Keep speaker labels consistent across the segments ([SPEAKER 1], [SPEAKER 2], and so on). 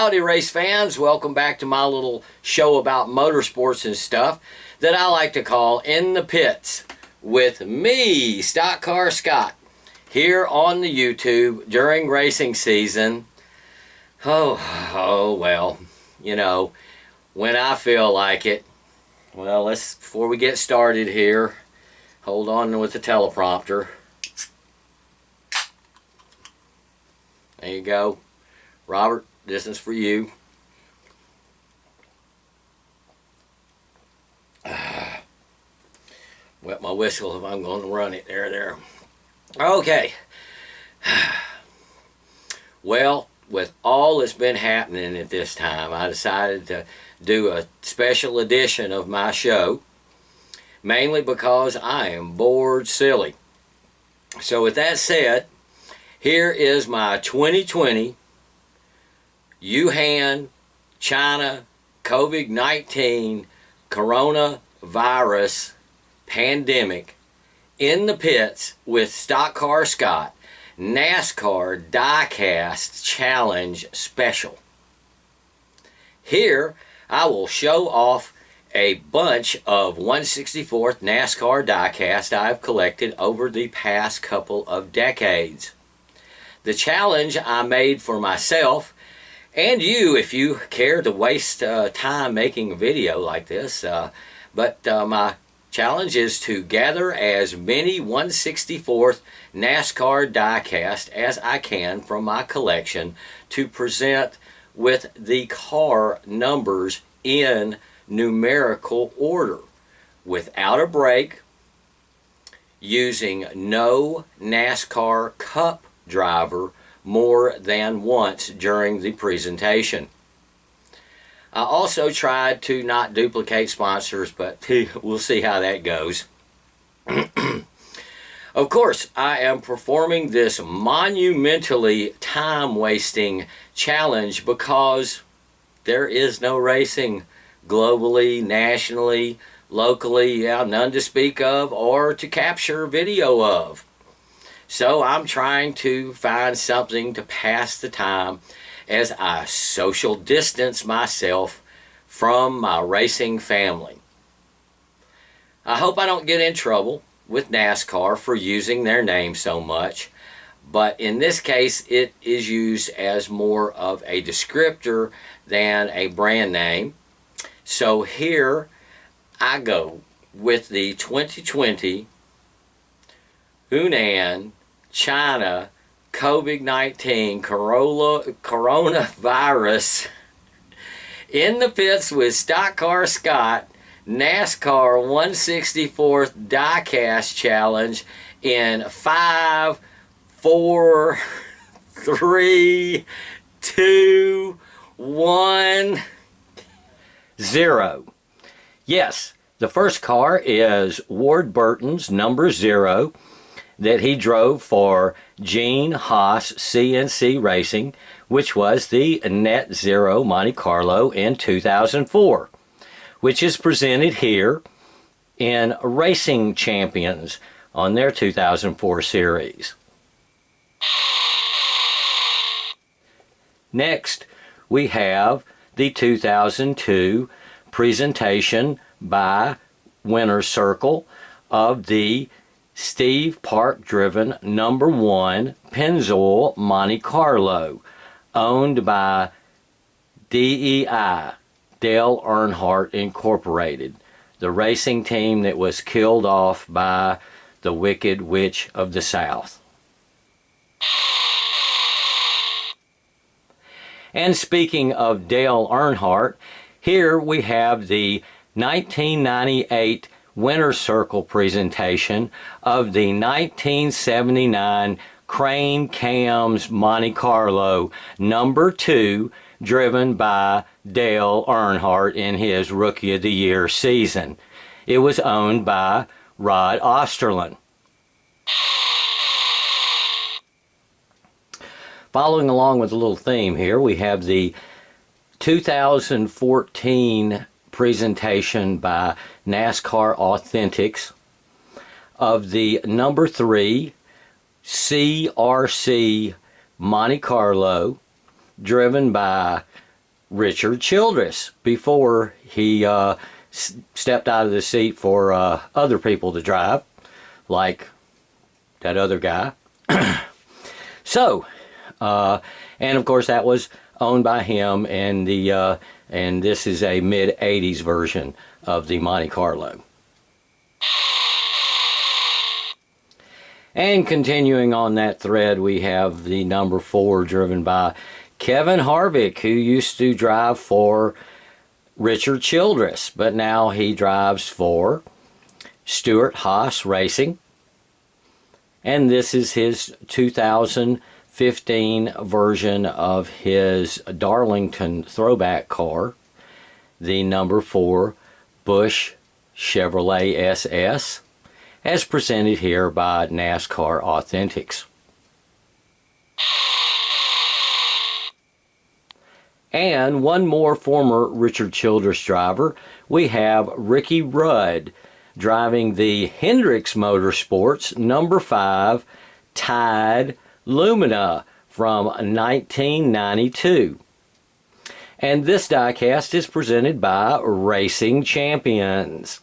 [SPEAKER 1] Howdy race fans, welcome back to my little show about motorsports and stuff that I like to call In the Pits with me, StockCar Scott, here on the YouTube during racing season. Well, you know, when I feel like it. Well, before we get started here, hold on with the teleprompter. There you go. Robert, this is for you. Wet my whistle if I'm going to run it. There. Okay. Well, with all that's been happening at this time, I decided to do a special edition of my show, mainly because I am bored silly. So with that said, here is my 2020 Wuhan, China, COVID-19, coronavirus pandemic in the pits with StockCar Scott NASCAR Diecast Challenge Special. Here I will show off a bunch of 1/64th NASCAR diecast I've collected over the past couple of decades. The challenge I made for myself and you, if you care to waste time making a video like this, but my challenge is to gather as many 1/64th NASCAR diecast as I can from my collection to present with the car numbers in numerical order, without a break, using no NASCAR Cup driver more than once during the presentation. I also tried to not duplicate sponsors, but we'll see how that goes. Of course, I am performing this monumentally time-wasting challenge because there is no racing globally, nationally, locally, none to speak of or to capture video of. So I'm trying to find something to pass the time as I social distance myself from my racing family. I hope I don't get in trouble with NASCAR for using their name so much, but in this case it is used as more of a descriptor than a brand name. So here I go with the 2020 Wuhan, China, COVID-19, coronavirus in the pits with StockCar Scott NASCAR 1/64th Diecast Challenge in 5, 4, 3, 2, 1, 0. Yes, the first car is Ward Burton's number 0 that he drove for Gene Haas CNC Racing, which was the Net Zero Monte Carlo in 2004, which is presented here in Racing Champions on their 2004 series. Next, we have the 2002 presentation by Winner's Circle of the Steve Park driven number 1 Pennzoil Monte Carlo, owned by DEI, Dale Earnhardt Incorporated, the racing team that was killed off by the Wicked Witch of the South. And speaking of Dale Earnhardt, here we have the 1998 Winner's Circle presentation of the 1979 Crane Cams Monte Carlo number 2, driven by Dale Earnhardt in his Rookie of the Year season. It was owned by Rod Osterlund. Following along with a little theme here, we have the 2014 presentation by NASCAR Authentics of the number 3 CRC Monte Carlo, driven by Richard Childress before he stepped out of the seat for other people to drive, like that other guy. So, and of course that was owned by him, and this is a mid-'80s version of the Monte Carlo. And continuing on that thread, we have the number 4 driven by Kevin Harvick, who used to drive for Richard Childress, but now he drives for Stewart-Haas Racing. And this is his 2015 version of his Darlington throwback car, the number 4 Busch Chevrolet SS, as presented here by NASCAR Authentics. And one more former Richard Childress driver, we have Ricky Rudd driving the Hendricks Motorsports number 5 Tide Lumina from 1992. And this diecast is presented by Racing Champions.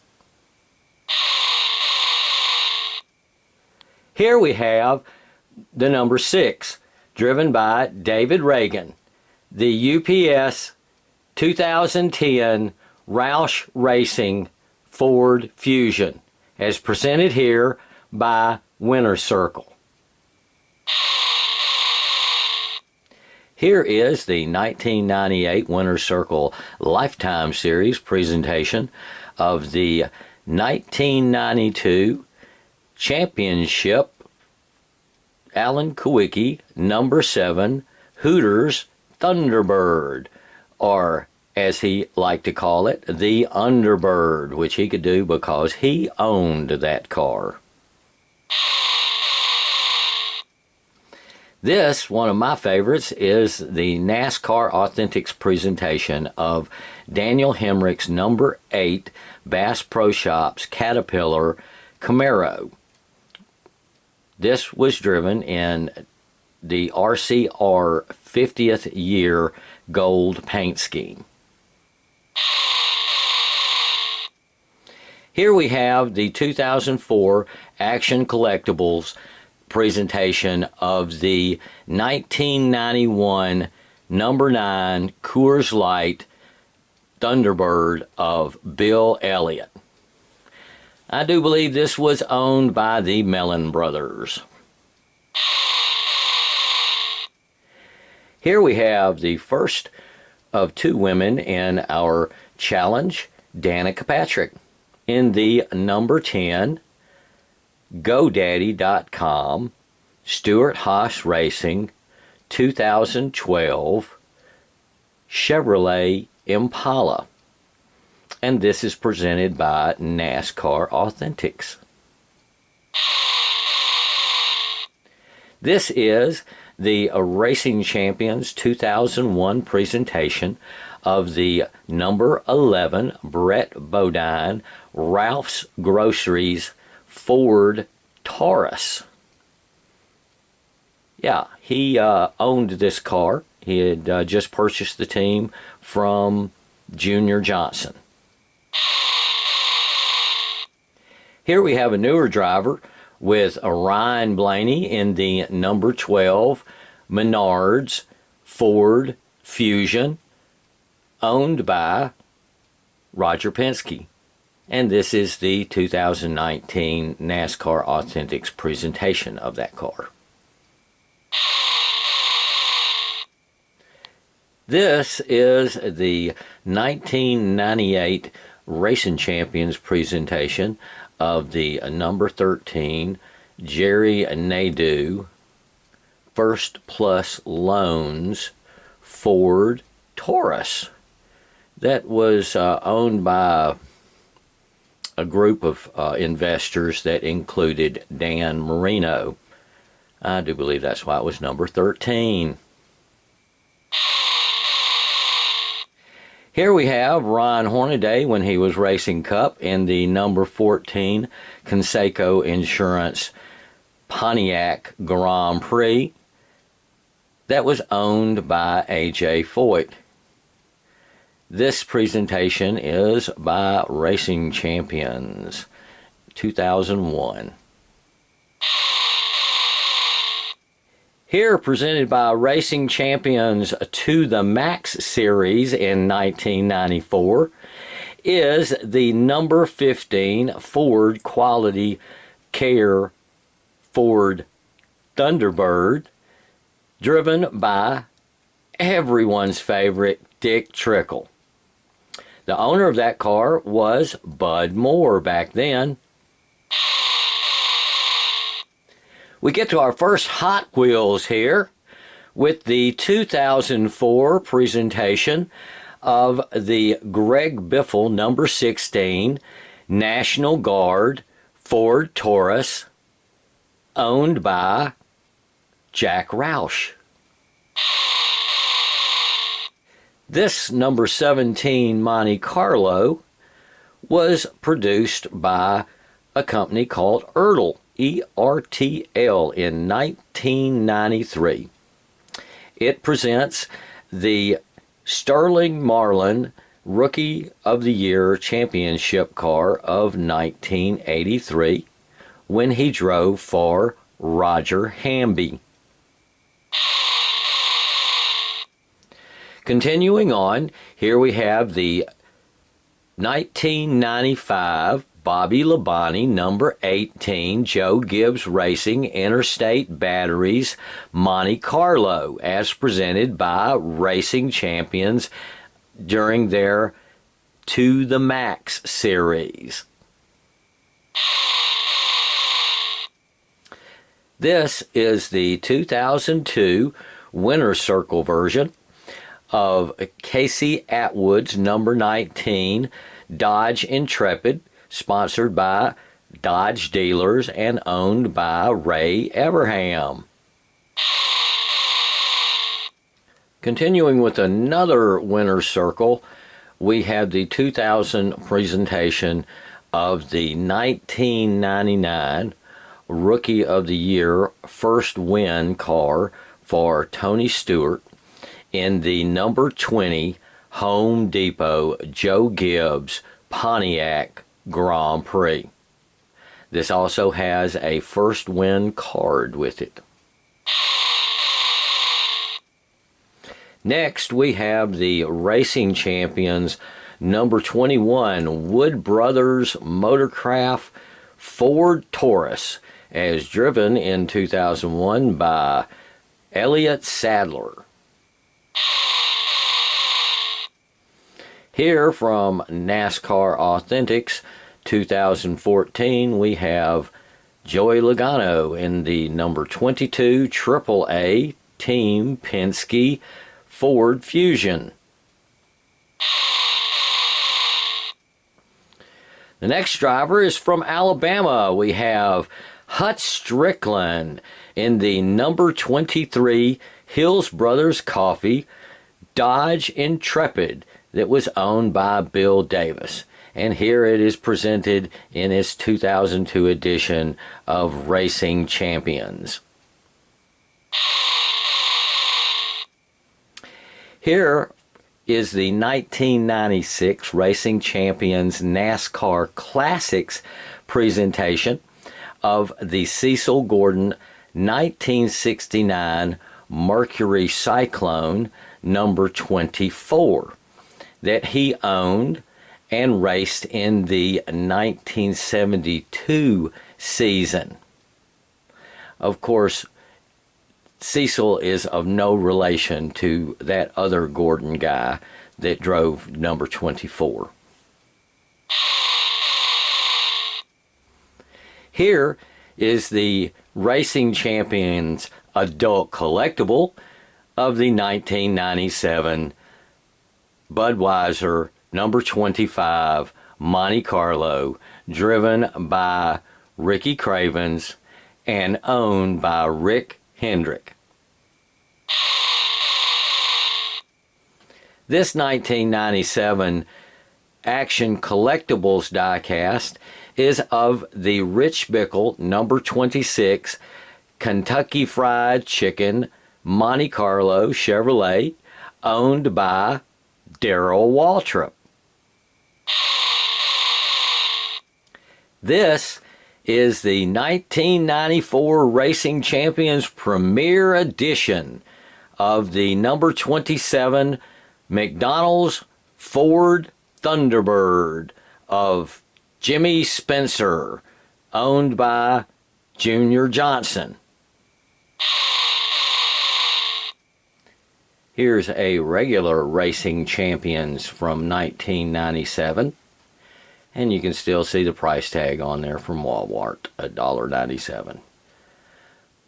[SPEAKER 1] Here we have the number 6, driven by David Reagan, the UPS 2010 Roush Racing Ford Fusion, as presented here by Winner's Circle. Here is the 1998 Winner's Circle Lifetime Series presentation of the 1992 Championship Alan Kulwicki number 7 Hooters Thunderbird, or as he liked to call it, the Underbird, which he could do because he owned that car. This, one of my favorites, is the NASCAR Authentics presentation of Daniel Hemrick's number 8 Bass Pro Shops Caterpillar Camaro. This was driven in the RCR 50th year gold paint scheme. Here we have the 2004 Action Collectibles presentation of the 1991 number 9 Coors Light Thunderbird of Bill Elliott. I do believe this was owned by the Mellon brothers. Here we have the first of 2 women in our challenge, Danica Patrick, in the number 10 GoDaddy.com Stewart-Haas Racing 2012 Chevrolet Impala. And this is presented by NASCAR Authentics. This is the Racing Champions 2001 presentation of the number 11 Brett Bodine Ralph's Groceries Ford Taurus. Yeah, he owned this car. He had just purchased the team from Junior Johnson. Here we have a newer driver with Ryan Blaney in the number 12 Menards Ford Fusion, owned by Roger Penske. And this is the 2019 NASCAR Authentics presentation of that car. This is the 1998 Racing Champions presentation of the number 13 Jerry Nadeau First Plus Loans Ford Taurus. That was owned by a group of investors that included Dan Marino. I do believe that's why it was number 13. Here we have Ron Hornaday when he was racing Cup in the number 14 Conseco Insurance Pontiac Grand Prix that was owned by A.J. Foyt. This presentation is by Racing Champions 2001. Here, presented by Racing Champions to the Max Series in 1994, is the number 15 Ford Quality Care Ford Thunderbird, driven by everyone's favorite Dick Trickle. The owner of that car was Bud Moore back then. We get to our first Hot Wheels here with the 2004 presentation of the Greg Biffle number 16 National Guard Ford Taurus, owned by Jack Roush. This number 17 Monte Carlo was produced by a company called Ertl, E-R-T-L, in 1993. It presents the Sterling Marlin Rookie of the Year Championship car of 1983 when he drove for Roger Hamby. Continuing on, here we have the 1995 Bobby Labonte number 18 Joe Gibbs Racing Interstate Batteries Monte Carlo, as presented by Racing Champions during their To the Max series. This is the 2002 Winner's Circle version of Casey Atwood's number 19 Dodge Intrepid, sponsored by Dodge dealers and owned by Ray Everham. Continuing with another Winner's Circle, we have the 2000 presentation of the 1999 Rookie of the Year First Win car for Tony Stewart in the number 20 Home Depot Joe Gibbs Pontiac Grand Prix. This also has a first win card with it. Next, we have the Racing Champions number 21 Wood Brothers Motorcraft Ford Taurus, as driven in 2001 by Elliott Sadler. Here from NASCAR Authentics 2014, we have Joey Logano in the number 22 AAA Team Penske Ford Fusion. The next driver is from Alabama. We have Hut Strickland in the number 23 Hills Brothers Coffee Dodge Intrepid that was owned by Bill Davis. And here it is presented in its 2002 edition of Racing Champions. Here is the 1996 Racing Champions NASCAR Classics presentation of the Cecil Gordon 1969 Mercury Cyclone number 24 that he owned and raced in the 1972 season. Of course, Cecil is of no relation to that other Gordon guy that drove number 24. Here is the Racing Champions adult collectible of the 1997 Budweiser number 25 Monte Carlo, driven by Ricky Cravens and owned by Rick Hendrick. This 1997 Action Collectibles diecast is of the Rich Bickle number 26 Kentucky Fried Chicken Monte Carlo Chevrolet, owned by Darrell Waltrip. This is the 1994 Racing Champions Premier Edition of the number 27 McDonald's Ford Thunderbird of Jimmy Spencer, owned by Junior Johnson. Here's a regular Racing Champions from 1997. And you can still see the price tag on there from Walmart, $1.97.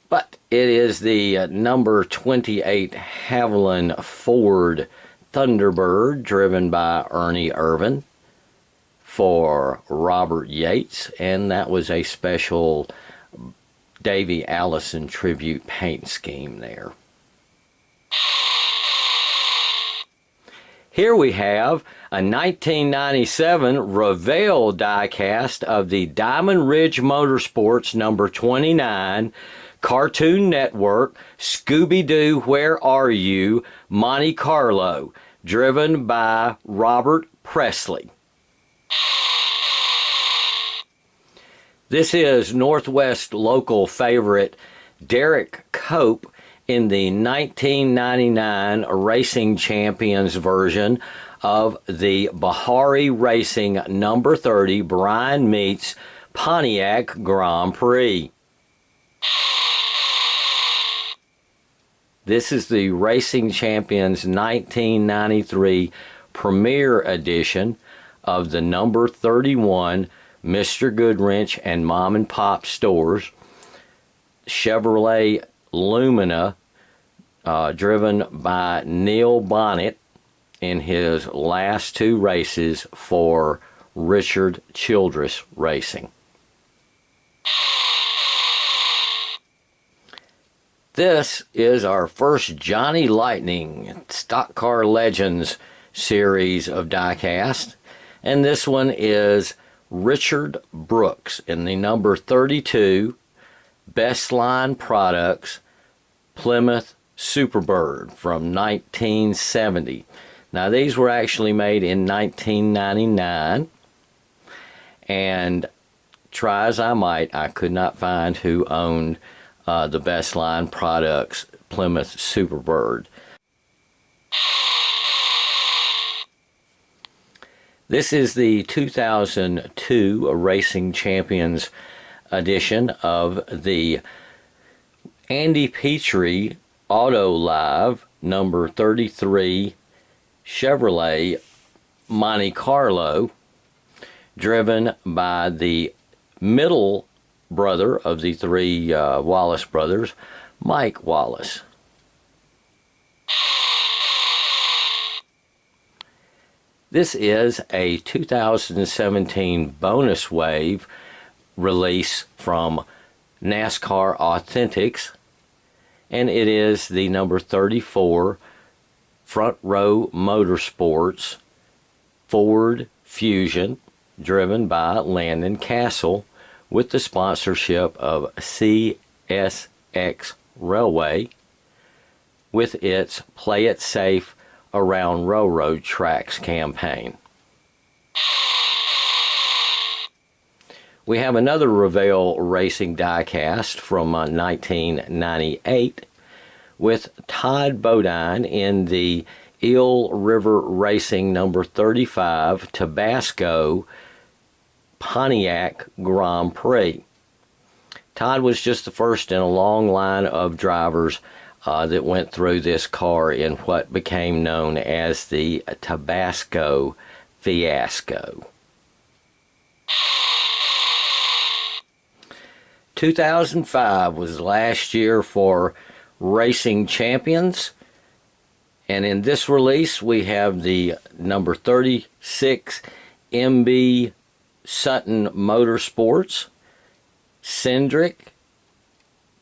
[SPEAKER 1] But it is the number 28 Haviland Ford Thunderbird, driven by Ernie Irvin for Robert Yates. And that was a special Davy Allison tribute paint scheme there. Here we have a 1997 Revell diecast of the Diamond Ridge Motorsports number 29 Cartoon Network Scooby-Doo Where Are You Monte Carlo, driven by Robert Presley. This is Northwest local favorite Derek Cope in the 1999 Racing Champions version of the Bahari Racing number 30 Brian Meets Pontiac Grand Prix. This is the Racing Champions 1993 Premier Edition of the number 31 Mr. Goodwrench and Mom and Pop stores. Chevrolet Lumina, driven by Neil Bonnet in his last two races for Richard Childress Racing. This is our first Johnny Lightning Stock Car Legends series of diecast, and this one is Richard Brooks in the number 32 Best Line Products Plymouth Superbird from 1970. Now these were actually made in 1999, and try as I might, I could not find who owned the Best Line Products Plymouth Superbird. This is the 2002 Racing Champions edition of the Andy Petrie Auto Live number 33 Chevrolet Monte Carlo, driven by the middle brother of the three Wallace brothers, Mike Wallace. This is a 2017 bonus wave release from NASCAR Authentics, and it is the number 34 Front Row Motorsports Ford Fusion, driven by Landon Castle, with the sponsorship of CSX Railway, with its Play It Safe Around Railroad Tracks campaign. We have another Revell Racing diecast from 1998 with Todd Bodine in the Eel River Racing number 35 Tabasco Pontiac Grand Prix. Todd was just the first in a long line of drivers that went through this car in what became known as the Tabasco Fiasco. 2005 was last year for Racing Champions, and in this release we have the number 36 MB Sutton Motorsports Cindric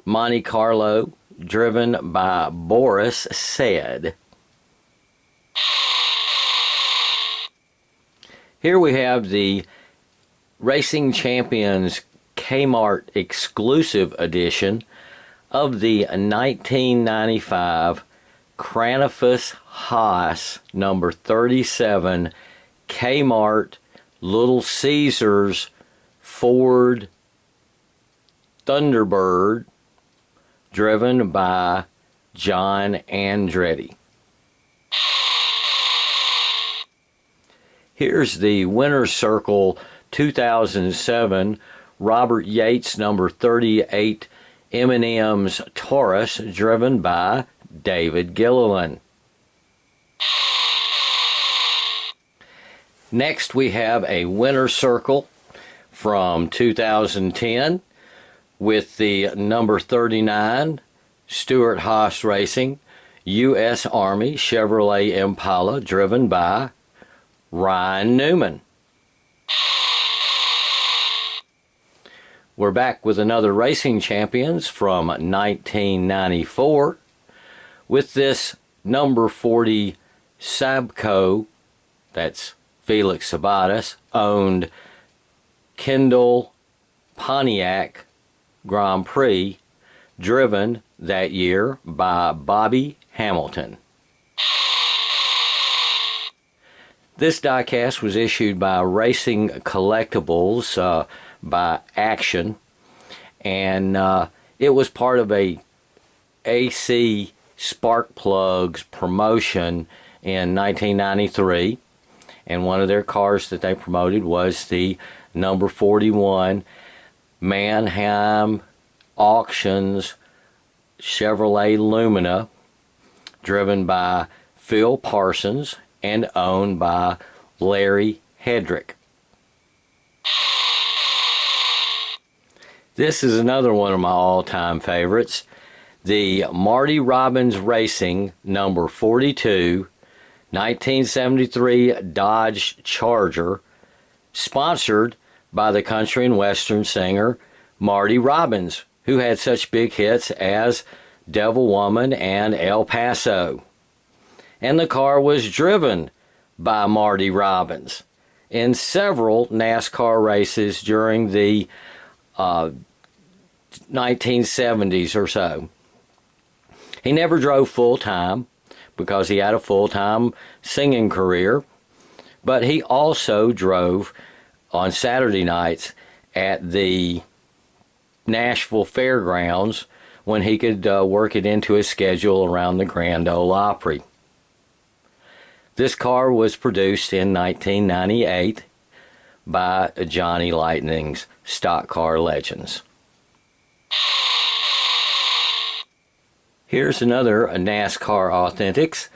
[SPEAKER 1] Monte Carlo, driven by Boris Said. Here we have the Racing Champions Kmart exclusive edition of the 1995 Cranifus Haas, number 37, Kmart, Little Caesars, Ford Thunderbird, driven by John Andretti. Here's the Winner's Circle 2007 Robert Yates number 38 M&M's Taurus, driven by David Gilliland. Next we have a Winner's Circle from 2010 with the number 39 Stewart Haas Racing U.S. Army Chevrolet Impala, driven by Ryan Newman. We're back with another Racing Champions from 1994 with this number 40 Sabco, that's Felix Sabates, owned Kendall Pontiac Grand Prix, driven that year by Bobby Hamilton. This diecast was issued by Racing Collectibles by Action, and it was part of a AC Spark Plugs promotion in 1993, and one of their cars that they promoted was the number 41 Mannheim Auctions Chevrolet Lumina, driven by Phil Parsons and owned by Larry Hedrick. This is another one of my all-time favorites, the Marty Robbins Racing number 42 1973 Dodge Charger, sponsored by the country and western singer Marty Robbins, who had such big hits as Devil Woman and El Paso. And the car was driven by Marty Robbins in several NASCAR races during the 1970s or so. He never drove full-time because he had a full-time singing career, but he also drove on Saturday nights at the Nashville Fairgrounds when he could work it into his schedule around the Grand Ole Opry. This car was produced in 1998 by Johnny Lightning's StockCar Legends. Here's another NASCAR Authentics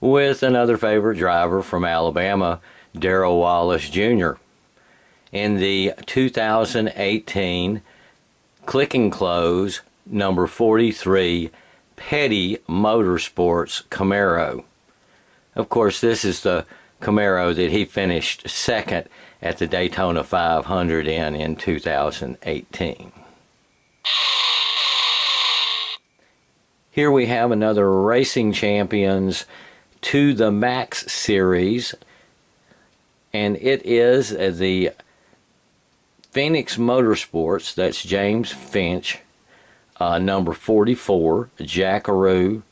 [SPEAKER 1] with another favorite driver from Alabama, Darrell Wallace Jr. in the 2018 Click and Close number 43 Petty Motorsports Camaro. Of course, this is the Camaro that he finished second at the Daytona 500 in 2018. Here we have another Racing Champions to the Max series, and it is the Phoenix Motorsports, that's James Finch, number 44, Jackaroo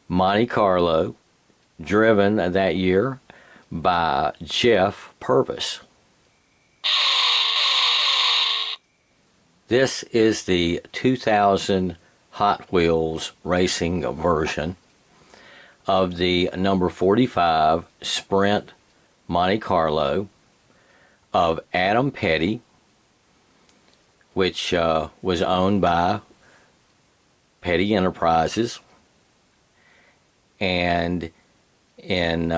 [SPEAKER 1] Monte Carlo, driven that year by Jeff Purvis. This is the 2000 Hot Wheels racing version of the number 45 Sprint Monte Carlo of Adam Petty, which was owned by Petty Enterprises, and in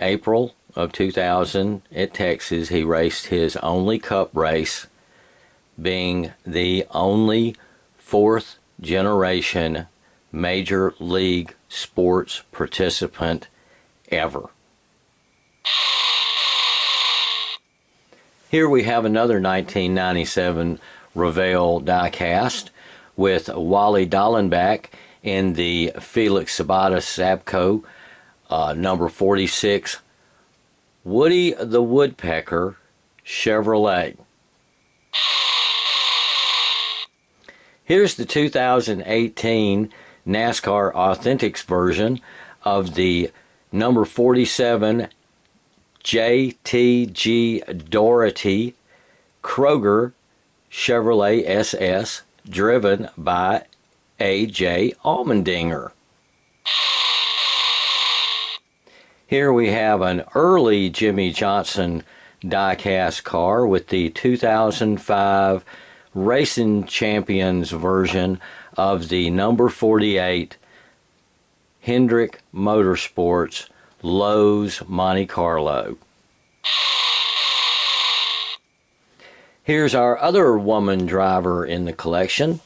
[SPEAKER 1] April of 2000 at Texas, he raced his only Cup race, being the only fourth generation Major League sports participant ever. Here we have another 1997 Revell diecast with Wally Dallenbach in the Felix Sabates Sabco number 46 Woody the Woodpecker Chevrolet. Here's the 2018 NASCAR Authentics version of the number 47 JTG Doherty Kroger Chevrolet SS, driven by A.J. Allmendinger. Here we have an early Jimmy Johnson diecast car with the 2005 Racing Champions version of the number 48 Hendrick Motorsports Lowe's Monte Carlo. Here's our other woman driver in the collection.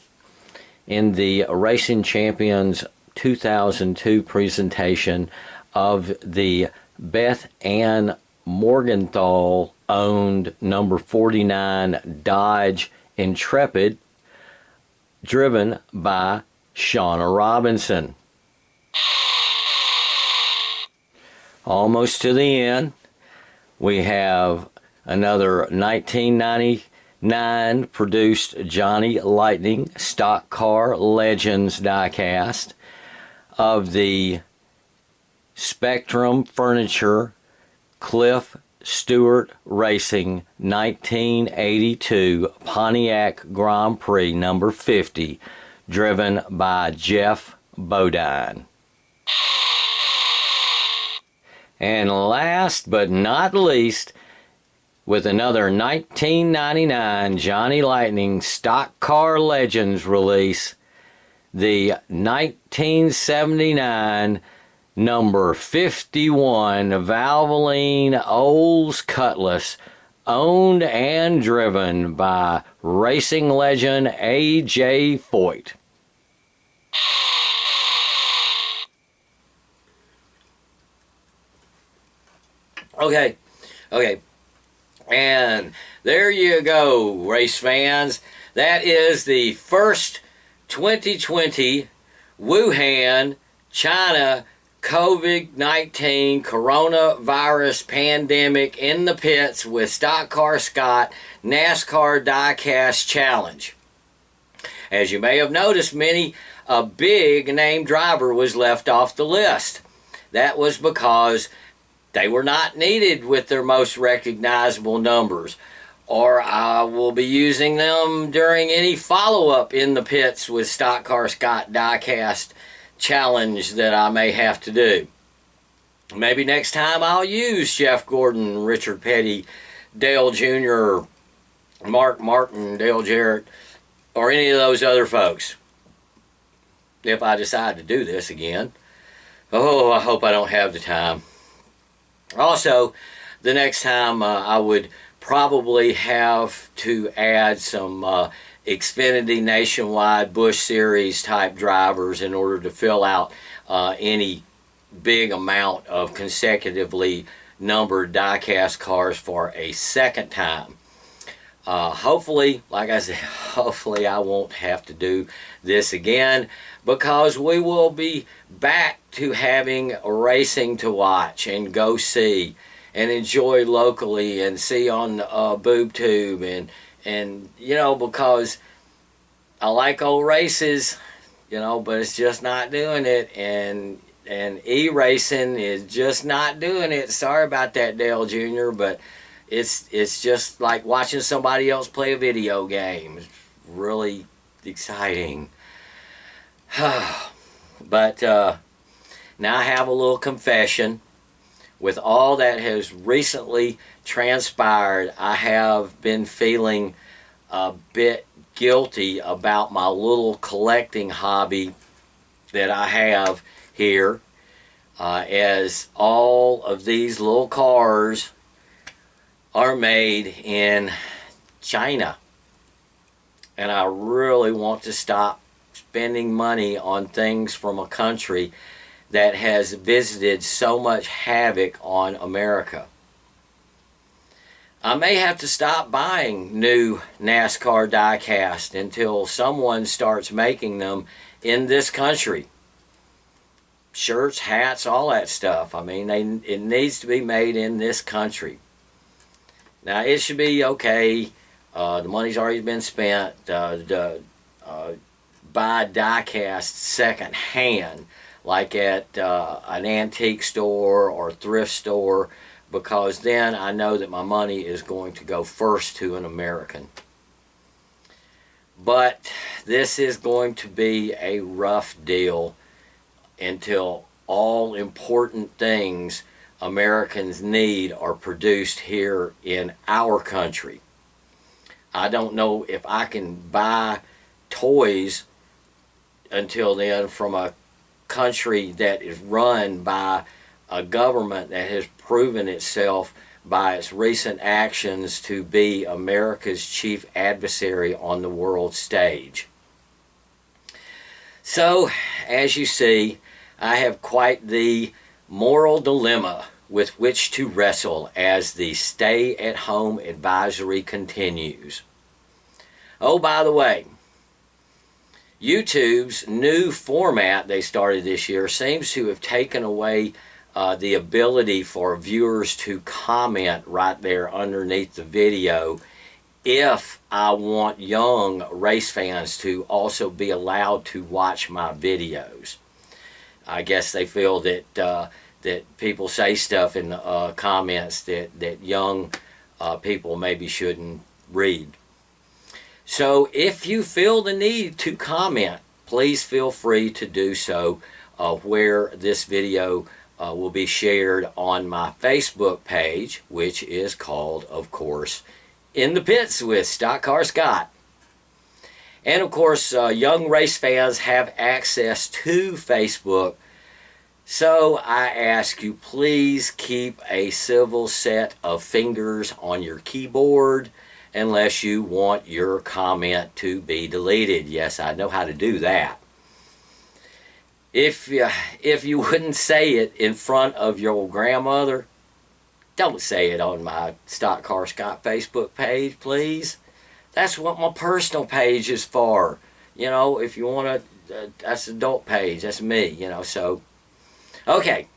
[SPEAKER 1] In the Racing Champions 2002 presentation of the Beth Ann Morgenthau owned number 49 Dodge Intrepid, driven by Shauna Robinson. Almost to the end, we have another 1999 produced Johnny Lightning StockCar Legends diecast of the Spectrum Furniture Cliff Stewart Racing 1982 Pontiac Grand Prix number 50, driven by Jeff Bodine. And last but not least, with another 1999 Johnny Lightning StockCar Legends release, the 1979 number 51 Valvoline Olds Cutlass, owned and driven by racing legend A.J. Foyt. Okay. And there you go, race fans. That is the first 2020 Wuhan, China COVID-19 coronavirus pandemic in the pits with StockCar Scott NASCAR Diecast Challenge. As you may have noticed, a big name driver was left off the list. That was because they were not needed with their most recognizable numbers, or I will be using them during any follow-up in the pits with StockCar Scott Diecast Challenge that I may have to do. Maybe next time I'll use Jeff Gordon, Richard Petty, Dale Jr., Mark Martin, Dale Jarrett, or any of those other folks, if I decide to do this again. Oh, I hope I don't have the time. Also, the next time I would probably have to add some Xfinity Nationwide Busch Series type drivers in order to fill out any big amount of consecutively numbered diecast cars for a second time. Hopefully, like I said, hopefully I won't have to do this again, because we will be back to having racing to watch and go see and enjoy locally and see on BoobTube and you know, because I like old races, you know, but it's just not doing it, and e-racing is just not doing it. Sorry about that, Dale Jr., but it's just like watching somebody else play a video game. It's really exciting. But now I have a little confession. With all that has recently transpired, I have been feeling a bit guilty about my little collecting hobby that I have here, as all of these little cars are made in China, and I really want to stop spending money on things from a country that has visited so much havoc on America. I may have to stop buying new NASCAR diecast until someone starts making them in this country. Shirts, hats, all that stuff. I mean, it needs to be made in this country. Now, it should be okay. The money's already been spent. buy die-cast second-hand, like at an antique store or thrift store, because then I know that my money is going to go first to an American. But this is going to be a rough deal until all important things Americans need are produced here in our country. I don't know if I can buy toys until then from a country that is run by a government that has proven itself by its recent actions to be America's chief adversary on the world stage. So, as you see, I have quite the moral dilemma with which to wrestle as the stay-at-home advisory continues. Oh, by the way, YouTube's new format they started this year seems to have taken away the ability for viewers to comment right there underneath the video if I want young race fans to also be allowed to watch my videos. I guess they feel that that people say stuff in the comments that young people maybe shouldn't read. So if you feel the need to comment, please feel free to do so where this video will be shared on my Facebook page, which is called, of course, In the Pits with StockCar Scott. And of course, young race fans have access to Facebook. So I ask you, please keep a civil set of fingers on your keyboard unless you want your comment to be deleted. Yes, I know how to do that. If you wouldn't say it in front of your grandmother, don't say it on my StockCar Scott Facebook page, please. That's what my personal page is for. You know, if you want to, that's adult page. That's me, you know, so. Okay.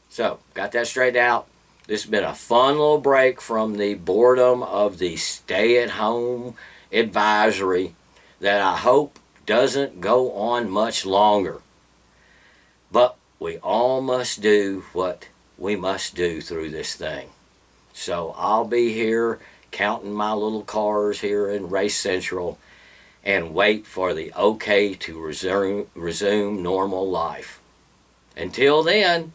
[SPEAKER 1] So, got that straightened out. This has been a fun little break from the boredom of the stay-at-home advisory that I hope doesn't go on much longer. But we all must do what we must do through this thing. So I'll be here counting my little cars here in Race Central and wait for the okay to resume normal life. Until then,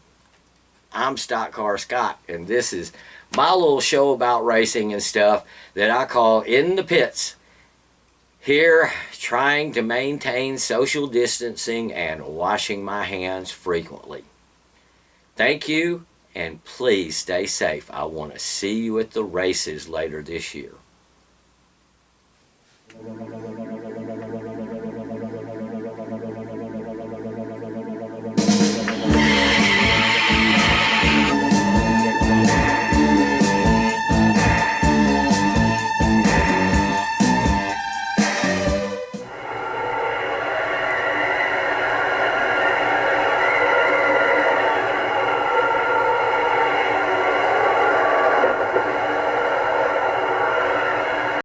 [SPEAKER 1] I'm StockCar Scott, and this is my little show about racing and stuff that I call In the Pits. Here, trying to maintain social distancing and washing my hands frequently. Thank you, and please stay safe. I want to see you at the races later this year.